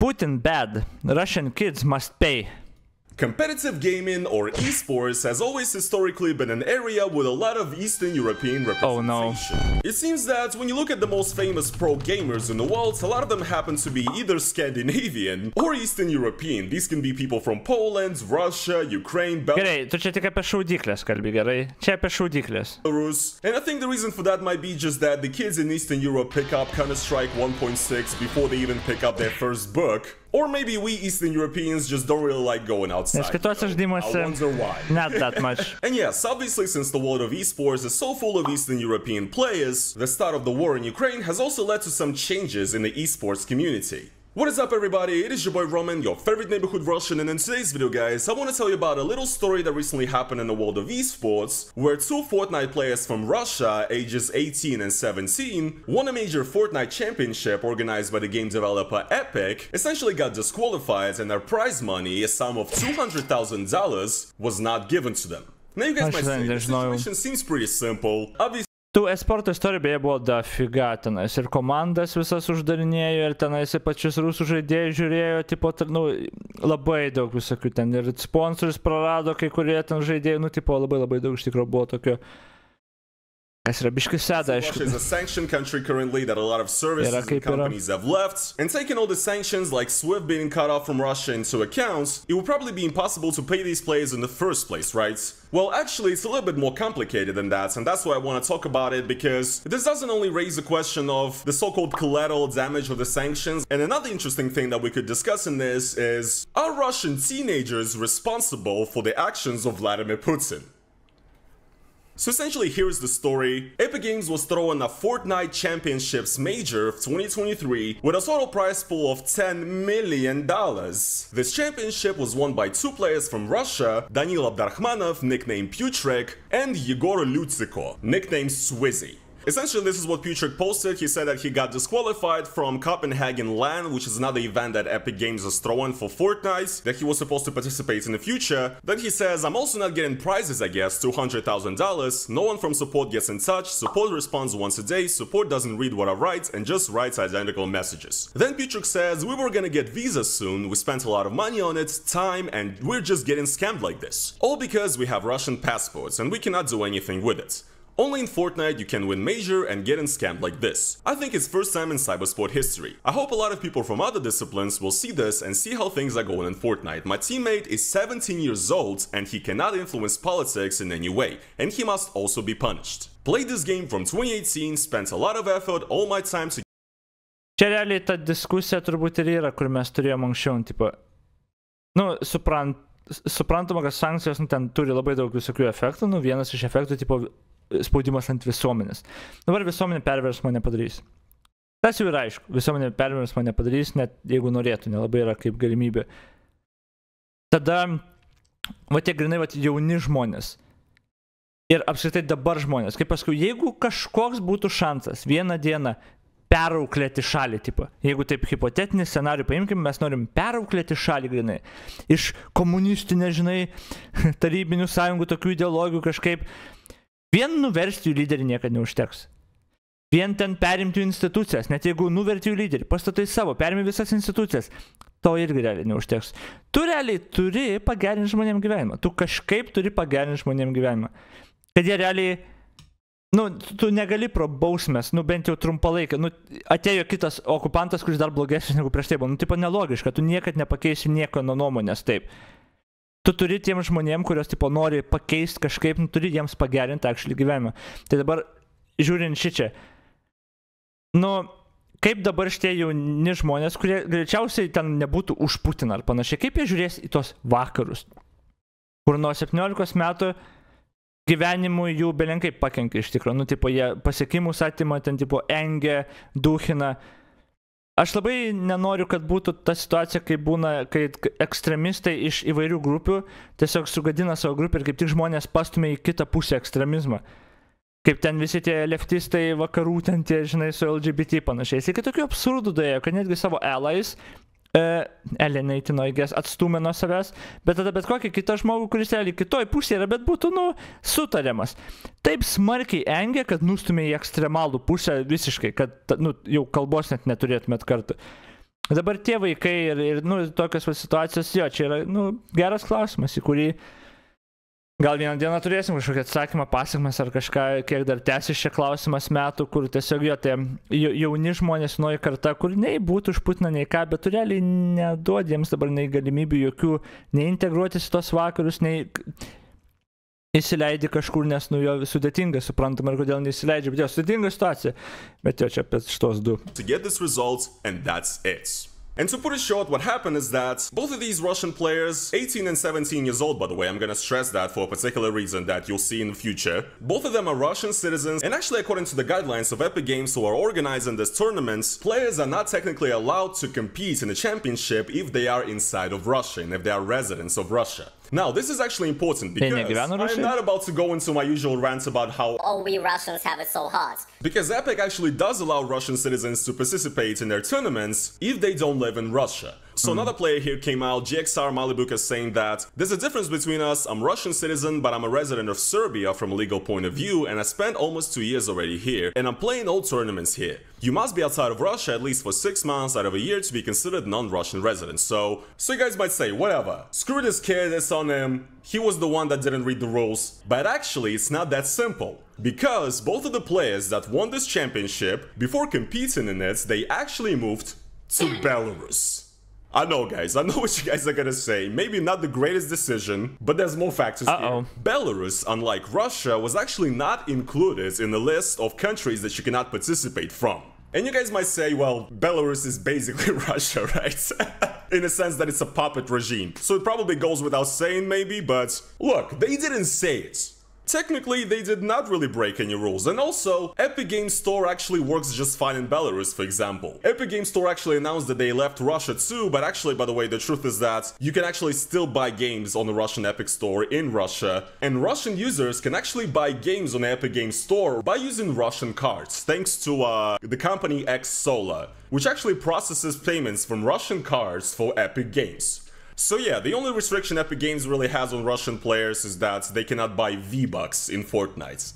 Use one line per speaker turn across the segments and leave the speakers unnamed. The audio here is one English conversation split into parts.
Putin bad. Russian kids must pay.
Competitive gaming, or esports, has always historically been an area with a lot of Eastern European representation.
Oh no.
It seems that when you look at the most famous pro gamers in the world, a lot of them happen to be either Scandinavian or Eastern European. These can be people from Poland, Russia, Ukraine,
Gerai, tu čia tik apie šaudyklės kalbi, gerai? Čia apie šaudyklės.
Belarus. And I think the reason for that might be just that the kids in Eastern Europe pick up Counter-Strike 1.6 before they even pick up their first book. Or maybe we Eastern Europeans just don't really like going outside.
Nes kitose žaidimuose not that much.
And yes, obviously since the world of esports is so full of Eastern European players, the start of the war in Ukraine has also led to some changes in the esports community. What is up everybody, it is your boy Roman, your favorite neighborhood Russian, and in today's video guys, I want to tell you about a little story that recently happened in the world of esports, where two Fortnite players from Russia, ages 18 and 17, won a major Fortnite championship organized by the game developer Epic, essentially got disqualified and their prize money, a sum of $200,000, was not given to them. Now you guys might say, the situation seems pretty simple. Obviously,
Tų esporto istorijų beje buvo dafiga tenais, ir komandas visas uždarinėjo, ir tenais pačius rusų žaidėjus žiūrėjo, tipo, nu, labai daug visokių ten, ir sponsorius prarado kai kurie ten žaidėjai, nu, tipo, labai daug iš tikrųjų buvo tokio. Russia
is a sanctioned country currently that a lot of services and companies have left, and taking all the sanctions like SWIFT being cut off from Russia into accounts, it would probably be impossible to pay these players in the first place, right? Well, actually, it's a little bit more complicated than that, and that's why I want to talk about it, because this doesn't only raise the question of the so-called collateral damage of the sanctions, and another interesting thing that we could discuss in this is, are Russian teenagers responsible for the actions of Vladimir Putin? So essentially, here's the story. Epic Games was throwing a Fortnite Championships Major of 2023 with a total prize pool of $10 million. This championship was won by two players from Russia, Danil Abdarkhmanov, nicknamed Putrek, and Yegor Lutsiko, nicknamed Swizzy. Essentially, this is what Putrek posted. He said that he got disqualified from Copenhagen LAN, which is another event that Epic Games is throwing for Fortnite, that he was supposed to participate in the future. Then he says, I'm also not getting prizes, I guess, $200,000. No one from support gets in touch, support responds once a day, support doesn't read what I write, and just writes identical messages. Then Putrek says, we were gonna get visas soon, we spent a lot of money on it, time, and we're just getting scammed like this. All because we have Russian passports, and we cannot do anything with it. Only in Fortnite you can win major and get scammed like this. I think it's first time in cybersport history. I hope a lot of people from other disciplines will see this and see how things are going in Fortnite. My teammate is 17 years old and he cannot influence politics in any way, and he must also be punished. Played this game from 2018, spent a lot of effort, all my time to...
Čia realiai ta diskusija turbūt ir yra, kur mes turėjom anksčiau, tipo, nu, suprantama, kad sankcijos, nu, ten turi labai daug visokių efektų, nu, vienas iš efektų, tipo, spaudimas ant visuomenės. Dabar visuomenė perversmo nepadarys. Tas jau yra aišku, visuomenė perversmo nepadarys, net jeigu norėtų, nelabai yra kaip galimybė. Tada, va tie grinai, va jauni žmonės. Ir apskritai dabar žmonės. Kaip paskui, jeigu kažkoks būtų šansas vieną dieną perauklėti šalį, tipo, jeigu taip hipotetinį scenarių paimkim, mes norim perauklėti šalį grinai. Iš komunistinė, žinai, tarybinių sąjungų, tokių ideologijų kažkaip. Vien nuversti jų lyderį niekada neužteks. Vien ten perimti jų institucijas, net jeigu nuverti jų lyderį, pastatai savo, perimi visas institucijas, to irgi realiai neužteks. Tu realiai turi pagerinti žmonėm gyvenimą. Tu kažkaip turi pagerinti žmonėm gyvenimą. Kad jie realiai, nu, tu negali pro bausmės, nu, bent jau trumpalaikę, nu, atėjo kitas okupantas, kuris dar blogesnis negu prieš tai buvo, nu, tipo nelogiška, tu niekad nepakeisi nieko nuo nuomonės, taip. Tu turi tiem žmonėm, kurios tipo nori pakeisti kažkaip, nu, turi jiems pagerinti actually gyvenimą. Tai dabar, žiūrint šičia, nu, kaip dabar šitie jauni žmonės, kurie greičiausiai ten nebūtų už Putiną ar panašiai, kaip jie žiūrės į tos vakarus, kur nuo 17 metų gyvenimui jų belenkai pakenkia iš tikrųjų, nu, tipo, jie pasiekimus atima, ten, tipo, engia, duhina. Aš labai nenoriu, kad būtų ta situacija, kai būna, kai ekstremistai iš įvairių grupių tiesiog sugadina savo grupę ir kaip tik žmonės pastumia į kitą pusę ekstremizmą. Kaip ten visi tie leftistai vakarų, ten tie, žinai, su LGBT panašiais. Iki tokių absurdų dėjo, kad netgi savo allies, alienaitino, atstumė nuo savęs, bet tada bet kokį kitą žmogų, kuris realiai kitoj pusėje yra, bet būtų, nu, sutariamas. Taip smarkiai engia, kad nustumė į ekstremalų pusę visiškai, kad, nu, jau kalbos net neturėtumėt kartu. Dabar tie vaikai ir nu, tokios situacijos, jo, čia yra, nu, geras klausimas, į kurį gal vieną dieną turėsim kažkokį atsakymą, pasakmes ar kažką, kiek dar tęsis šie klausimas metų, kur tiesiog jo, tai jauni žmonės, nauja karta, kur nei būtų už Putiną, nei ką, bet tu realiai neduodi jiems dabar nei galimybių jokių, nei integruotis į tos vakarus, nei įsileidi kažkur, nes nu jo sudėtinga, suprantama, ir kodėl neįsileidžia, bet jo sudėtinga situacija, bet jo čia apie šitos du.
To get this result, and that's it. And to put it short, what happened is that both of these Russian players, 18 and 17 years old, by the way, I'm gonna stress that for a particular reason that you'll see in the future, both of them are Russian citizens, and actually according to the guidelines of Epic Games who are organizing this tournaments, players are not technically allowed to compete in the championship if they are inside of Russia and if they are residents of Russia. Now, this is actually important because I'm not about to go into my usual rant about how
we Russians have it so hard.
Because Epic actually does allow Russian citizens to participate in their tournaments if they don't live in Russia. So another player here came out, GXR Malibuka, saying that there's a difference between us. I'm a Russian citizen, but I'm a resident of Serbia from a legal point of view, and I spent almost 2 years already here, and I'm playing all tournaments here. You must be outside of Russia at least for 6 months out of a year to be considered non-Russian residents. So you guys might say, whatever, screw this kid, it's on him, he was the one that didn't read the rules. But actually, it's not that simple. Because both of the players that won this championship, before competing in it, they actually moved to Belarus. I know, guys, I know what you guys are gonna say. Maybe not the greatest decision, but there's more factors here. Belarus, unlike Russia, was actually not included in the list of countries that you cannot participate from. And you guys might say, well, Belarus is basically Russia, right? In a sense that it's a puppet regime. So it probably goes without saying, maybe, but look, they didn't say it. Technically, they did not really break any rules, and also, Epic Games Store actually works just fine in Belarus, for example. Epic Games Store actually announced that they left Russia too, but actually, by the way, the truth is that you can actually still buy games on the Russian Epic Store in Russia, and Russian users can actually buy games on the Epic Games Store by using Russian cards, thanks to the company X-Sola, which actually processes payments from Russian cards for Epic Games. So yeah, the only restriction Epic Games really has on Russian players is that they cannot buy V-Bucks in Fortnite.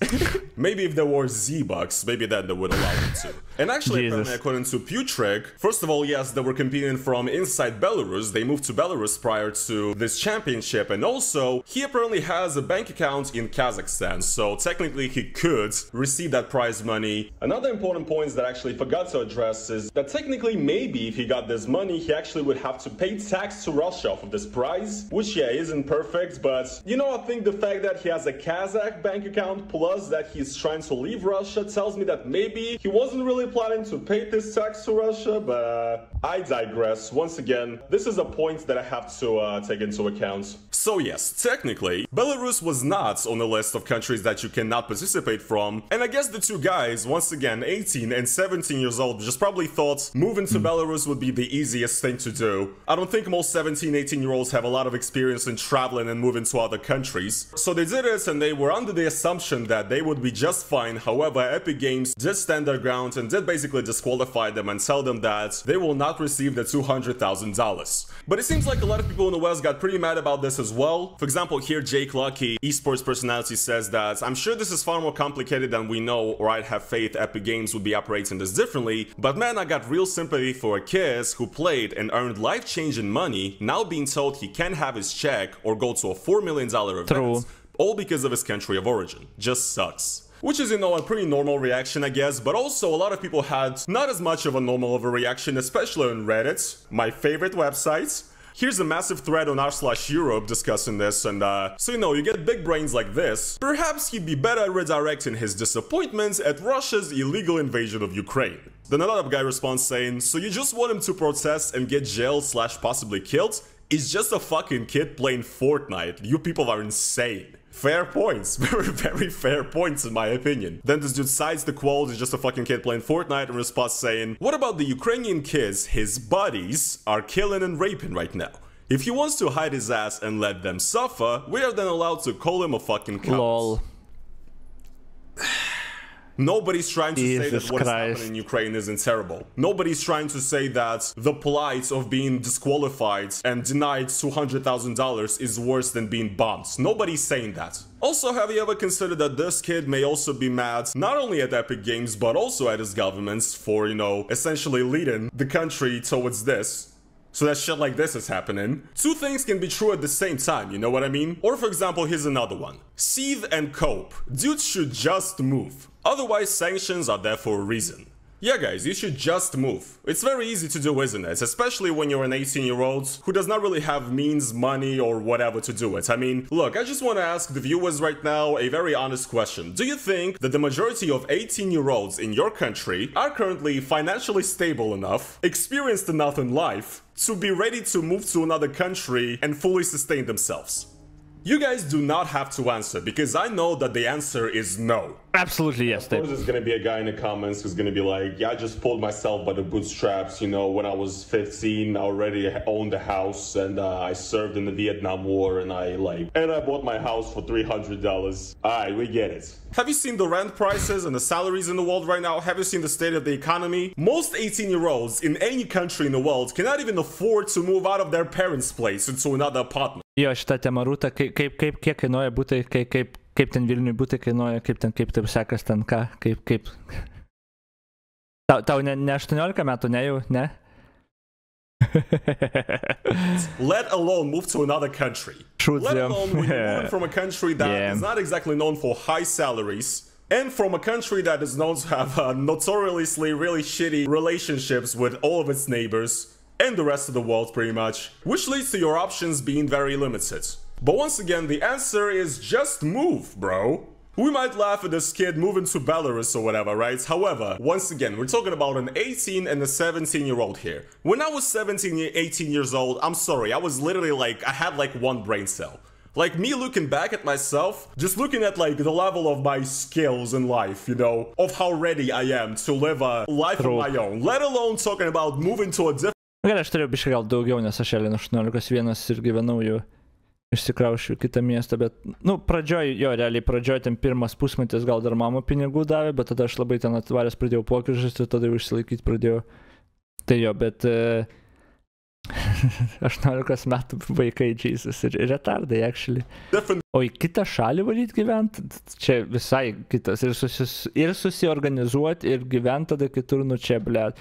Maybe if there were Z-Bucks, maybe then they would allow them to. And actually, apparently, according to Putreg, first of all, yes, they were competing from inside Belarus. They moved to Belarus prior to this championship. And also, he apparently has a bank account in Kazakhstan. So technically, he could receive that prize money. Another important point that I actually forgot to address is that technically, maybe if he got this money, he actually would have to pay tax to Russia off of this prize, which yeah isn't perfect, but you know, I think the fact that he has a Kazakh bank account plus that he's trying to leave Russia tells me that maybe he wasn't really planning to pay this tax to Russia, but I digress. Once again, this is a point that I have to take into account. So yes, technically, Belarus was not on the list of countries that you cannot participate from, and I guess the two guys, once again 18 and 17 years old, just probably thought moving to Belarus would be the easiest thing to do. I don't think most 17-18-year-olds have a lot of experience in traveling and moving to other countries. So they did it, and they were under the assumption that they would be just fine. However, Epic Games did stand their ground and did basically disqualify them and tell them that they will not receive the $200,000. But it seems like a lot of people in the West got pretty mad about this as well. For example, here Jake Lucky, esports personality, says that I'm sure this is far more complicated than we know, or I'd have faith Epic Games would be operating this differently. But man, I got real sympathy for a kid who played and earned life-changing money, now being told he can't have his check or go to a $4 million event, all because of his country of origin. Just sucks. Which is, you know, a pretty normal reaction, I guess, but also a lot of people had not as much of a normal of a reaction, especially on Reddit, my favorite website. Here's a massive thread on r/Europe discussing this, and so you know, you get big brains like this. Perhaps he'd be better at redirecting his disappointment at Russia's illegal invasion of Ukraine. Then another guy responds saying, so you just want him to protest and get jailed/possibly killed? He's just a fucking kid playing Fortnite. You people are insane. Fair points. Very, very fair points in my opinion. Then this dude cites the quote, he's just a fucking kid playing Fortnite, and responds saying, what about the Ukrainian kids his buddies are killing and raping right now? If he wants to hide his ass and let them suffer, we are then allowed to call him a fucking cunt.
Lol.
Nobody's trying to say that what is happening in Ukraine isn't terrible. Nobody's trying to say that the plight of being disqualified and denied $200,000 is worse than being bombed. Nobody's saying that. Also, have you ever considered that this kid may also be mad not only at Epic Games but also at his governments for, you know, essentially leading the country towards this? So that shit like this is happening. Two things can be true at the same time, you know what I mean? Or for example, here's another one. Seethe and cope. Dudes should just move. Otherwise, sanctions are there for a reason. Yeah guys, you should just move. It's very easy to do, isn't it? Especially when you're an 18-year-old who does not really have means, money, or whatever to do it. I mean, look, I just want to ask the viewers right now a very honest question. Do you think that the majority of 18-year-olds in your country are currently financially stable enough, experienced enough in life, to be ready to move to another country and fully sustain themselves? You guys do not have to answer, because I know that the answer is no.
Absolutely, yes.
Of course, there's gonna be a guy in the comments who's gonna be like, yeah, I just pulled myself by the bootstraps, you know, when I was 15, I already owned a house, and I served in the Vietnam War, and I bought my house for $300. Alright, we get it. Have you seen the rent prices and the salaries in the world right now? Have you seen the state of the economy? Most 18-year-olds in any country in the world cannot even afford to move out of their parents' place into another apartment.
Jo, šitą temą rūta, kiek kainuoja būtai, kaip ten Vilniui būtai kainuoja, kaip taip sekas ten ką, kaip. Tau ne 18 metų, ne jau, ne?
Let alone move to another country. Let alone when you're moving from a country that is not exactly known for high salaries, and from a country that is known to have notoriously really shitty relationships with all of its neighbors, and the rest of the world pretty much, which leads to your options being very limited. But once again, the answer is just move, bro. We might laugh at this kid moving to Belarus or whatever, right? However, once again, we're talking about an 18 and a 17-year-old here. When I was 17, 18 years old, I'm sorry, I was literally I had one brain cell. Like, me looking back at myself, just looking at the level of my skills in life, you know, of how ready I am to live a life of my own, let alone talking about moving to a different.
Gerai, aš turėjau biškai gal daugiau, nes aš nuo 18 ir gyvenau jau, išsikraušiu kitą miestą, bet, nu, realiai pradžioj ten pirmas pusmetis gal dar mama pinigų davė, bet tada aš labai ten atvaręs pradėjau pokyžius ir tada jau išsilaikyti pradėjau. Tai jo, bet 18 metų vaikai, Jesus, ir retardai, actually. O į kitą šalį valyti gyventi, čia visai kitas, ir susiorganizuoti, ir gyventi tada kitur, nu čia, blėt.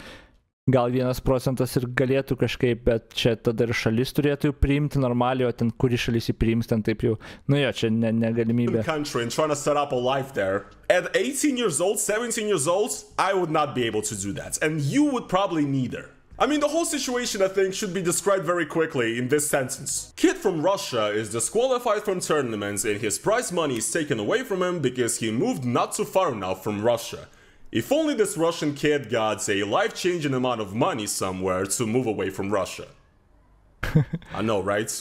Gal 1% ir galėtų kažkaip, bet čia tada ir šalis turėtų jau priimti normaliai, o ten kuri šalis įpriims, ten taip jau, nu jo, čia negalimybė.
At 18 years old, 17 years old, I would not be able to do that, and you would probably neither. I mean, the whole situation, I think, should be described very quickly in this sentence. Kid from Russia is disqualified from tournaments and his prize money is taken away from him because he moved not too far enough from Russia. If only this Russian kid got a life-changing amount of money somewhere to move away from Russia. I know, right?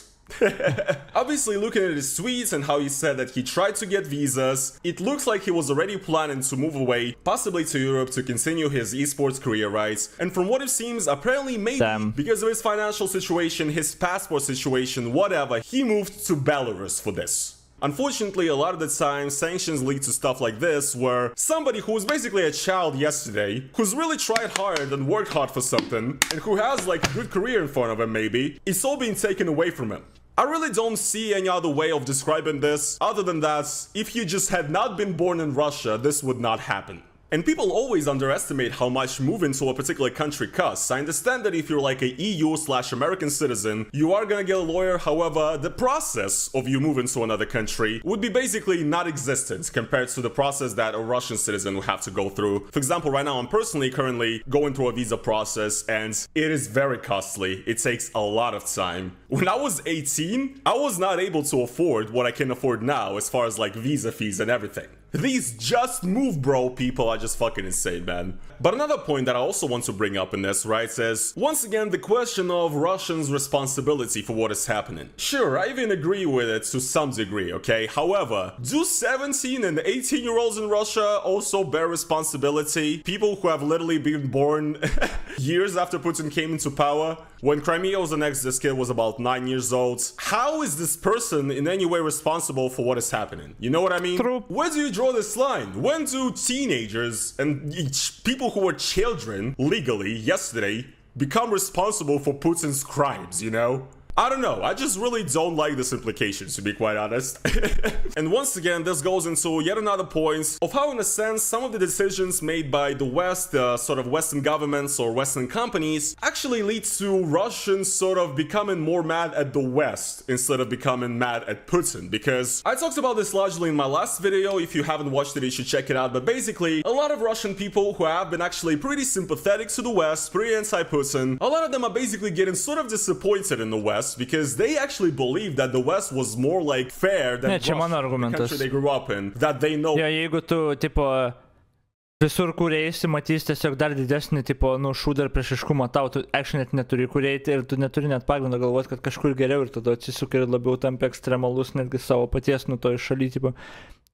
Obviously, looking at his tweets and how he said that he tried to get visas, it looks like he was already planning to move away, possibly to Europe to continue his esports career, right? And from what it seems, apparently maybe because of his financial situation, his passport situation, whatever, he moved to Belarus for this. Unfortunately, a lot of the time, sanctions lead to stuff like this, where somebody who was basically a child yesterday, who's really tried hard and worked hard for something, and who has a good career in front of him maybe, it's all being taken away from him. I really don't see any other way of describing this, other than that, if you just had not been born in Russia, this would not happen. And people always underestimate how much moving to a particular country costs. I understand that if you're like a EU/American citizen, you are gonna get a lawyer, however, the process of you moving to another country would be basically not existent compared to the process that a Russian citizen would have to go through. For example, right now I'm personally currently going through a visa process and it is very costly. It takes a lot of time. When I was 18, I was not able to afford what I can afford now as far as visa fees and everything. These just move, bro, people are just fucking insane, man. But another point that I also want to bring up in this, right, is, once again, the question of Russians' responsibility for what is happening. Sure, I even agree with it to some degree, okay? However, do 17 and 18-year-olds in Russia also bear responsibility? People who have literally been born years after Putin came into power. When Crimea was annexed, this kid was about 9 years old. How is this person in any way responsible for what is happening? You know what I mean?
True.
Where do you draw this line? When do teenagers and people who were children legally yesterday become responsible for Putin's crimes, you know? I don't know, I just really don't like this implication, to be quite honest. And once again, this goes into yet another point of how, in a sense, some of the decisions made by the West, sort of Western governments or Western companies, actually lead to Russians sort of becoming more mad at the West instead of becoming mad at Putin. Because I talked about this largely in my last video. If you haven't watched it, you should check it out. But basically, a lot of Russian people who have been actually pretty sympathetic to the West, pretty anti-Putin, a lot of them are basically getting sort of disappointed in the West, because they actually believe that the West was more like fair than Russia, the country they grew up in, that they know.
Jo, jeigu tu, tipo, visur kur eisi, matys tiesiog dar didesnį, tipo, nu, šūdą ir priešiškumą tau, tu actually net neturi kur eiti ir tu neturi net pagrindo galvoti, kad kažkur geriau ir tada atsisuka ir labiau tampi ekstremalus netgi savo paties, nu, toj šaly, tipo.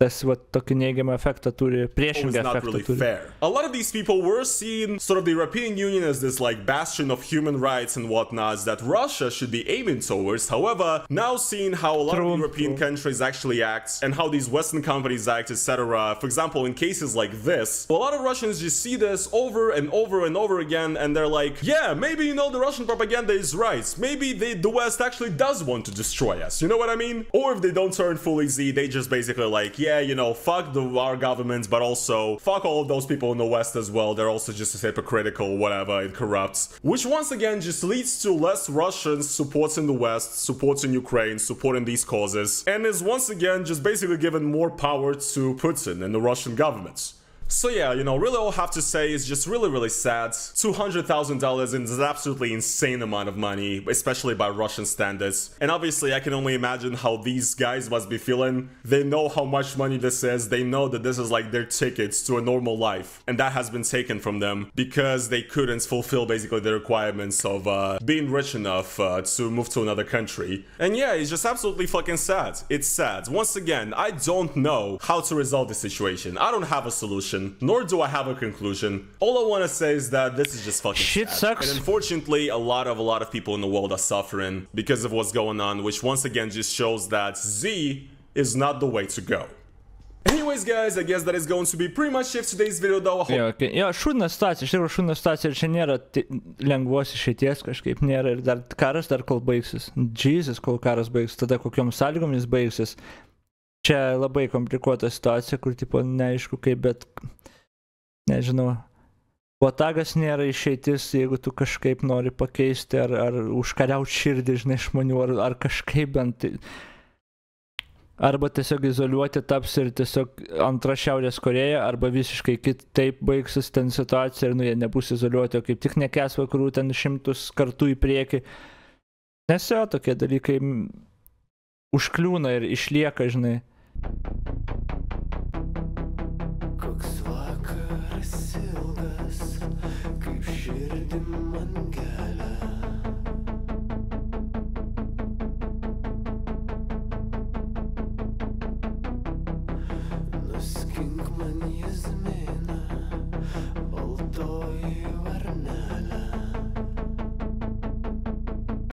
Tas va tokį neigiamą efektą turi, priešingą efektą turi.
A lot of these people were seeing sort of the European Union as this like bastion of human rights and whatnots that Russia should be aiming towards. However, now seeing how a lot of European countries actually act and how these Western companies act, etc. For example, in cases like this, a lot of Russians just see this over and over and over again, and they're like, yeah, maybe, you know, the Russian propaganda is right. Maybe the West actually does want to destroy us. You know what I mean? Or if they don't turn fully Z, they just basically like, yeah, you know, fuck our governments, but also fuck all of those people in the West as well. They're also just as hypocritical, whatever, and corrupt. Which once again just leads to less Russians supporting the West, supporting Ukraine, supporting these causes, and is once again just basically giving more power to Putin and the Russian government. So yeah, you know, really all I have to say is just really sad. $200,000 is an absolutely insane amount of money, especially by Russian standards. And obviously I can only imagine how these guys must be feeling. They know how much money this is. They know that this is like their tickets to a normal life. And that has been taken from them because they couldn't fulfill basically the requirements of being rich enough to move to another country. And yeah, it's just absolutely fucking sad. It's sad. Once again, I don't know how to resolve the situation. I don't have a solution. Nor do I have a conclusion. All I want to say is that this is just fucking
shit
sad.
Sucks.
And unfortunately, a lot of people in the world are suffering because of what's going on, which once again just shows that Z is not the way to go. Anyways, guys, I guess that is going to be pretty much it for today's video, though.
Jo, šūdina situacija, iš tikrųjų šūdina situacija ir čia nėra lengvos išeities kažkaip nėra ir dar karas dar kol baigsis. Jesus, kol karas baigsis, tada kokiom sąlygom jis baigsis. Čia labai komplikuota situacija, kur tipo neaišku kaip, bet nežinau, botagas nėra išeitis, jeigu tu kažkaip nori pakeisti ar užkariauti širdį, žinai, žmonių, ar kažkaip bent. Arba tiesiog izoliuoti taps ir tiesiog antra Šiaurės Koreja, arba visiškai kitaip baigsis ten situacija ir nu jie nebus izoliuoti, o kaip tik nekęs vakarų ten 100 kartų į priekį. Nes jo, tokie dalykai užkliūna ir išlieka, žinai.
Koks vakaras ilgas, kaip širdį man gelia. Nuskink man jis